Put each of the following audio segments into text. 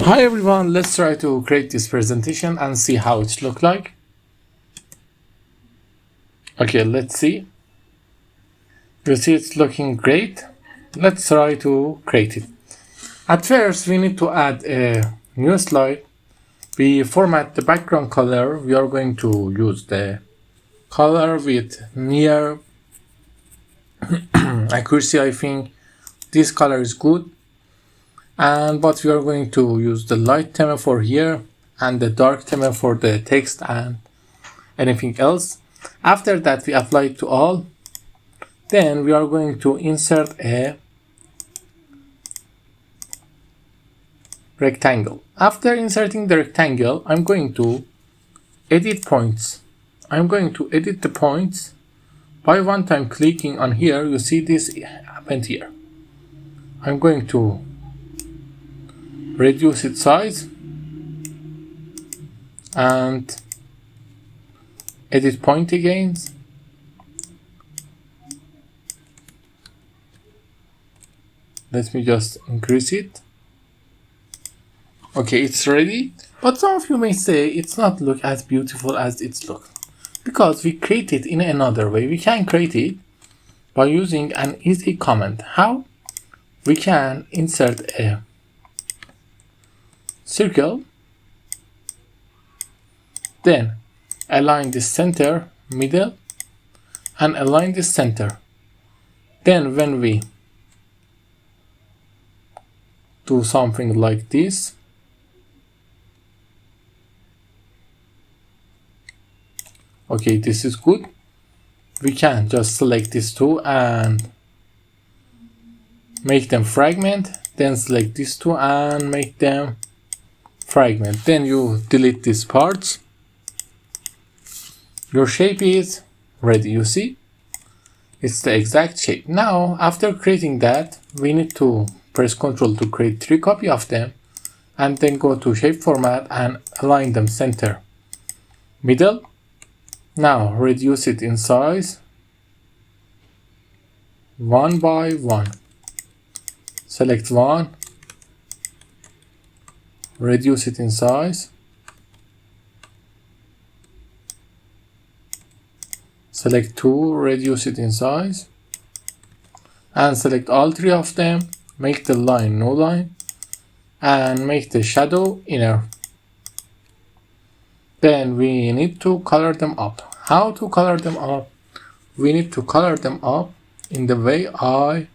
Hi everyone, let's try to create this presentation and see how it looks like. Okay, let's see. You see it's looking great. Let's try to create it. At first, we need to add a new slide. We format the background color. We are going to use the color with near accuracy. I think this color is good. But we are going to use the light theme for here and the dark theme for the text and anything else. After that, we apply it to all. Then we are going to insert a rectangle. After inserting the rectangle, I'm going to edit points. I'm going to edit the points by one time clicking on here. You see this happened here. I'm going to reduce its size and edit point again. Let me just increase it. Okay, it's ready, but some of you may say it's not look as beautiful as it looks because we create it in another way. We can create it by using an easy command. How? We can insert a circle, then align the center, middle, and align the center. Then when we do something like this, okay, this is good. We can just select these two and make them fragment, then select these two and make them fragment. Then you delete these parts. Your shape is ready. You see, it's the exact shape. Now, after creating that, we need to press Ctrl to create 3 copies of them and then go to shape format and align them center, middle. Now reduce it in size 1 by 1. Select 1, reduce it in size, select 2, reduce it in size, and select all 3 of them, make the line no line, and make the shadow inner. Then we need to color them up. How to color them up? We need to color them up in the way I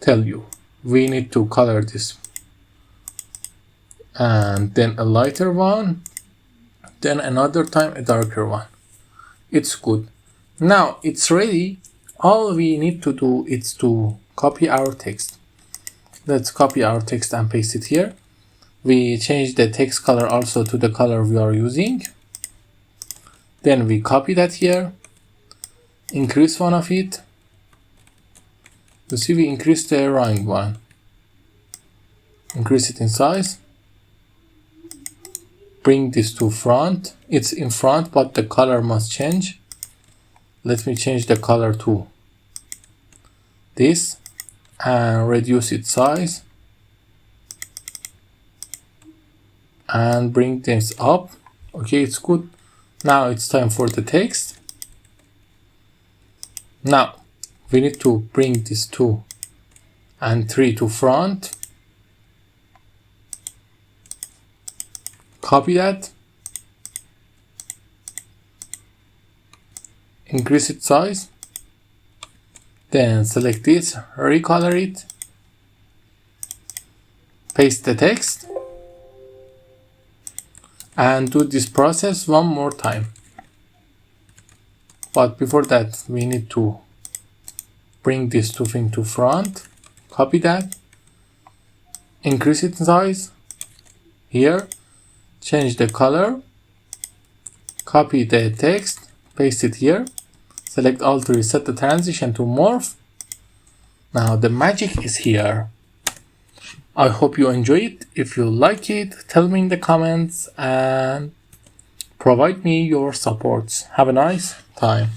tell you. We need to color this and then a lighter one, then another time a darker one. It's good. Now it's ready. All we need to do is to copy our text. Let's copy our text and paste it here. We change the text color also to the color we are using. Then we copy that here, increase one of it. You see, we increase the wrong one. Increase it in size. Bring this to front. It's in front, but the color must change. Let me change the color to this and reduce its size. And bring this up. Okay, it's good. Now it's time for the text. Now we need to bring this 2 and 3 to front. Copy that. Increase its size. Then select this, recolor it. Paste the text. And do this process one more time. But before that, we need to bring this 2 thing to front. Copy that. Increase its size. Here. Change the color. Copy the text. Paste it here. Select all to reset the transition to morph. Now the magic is here. I hope you enjoy it. If you like it, tell me in the comments and provide me your support. Have a nice time.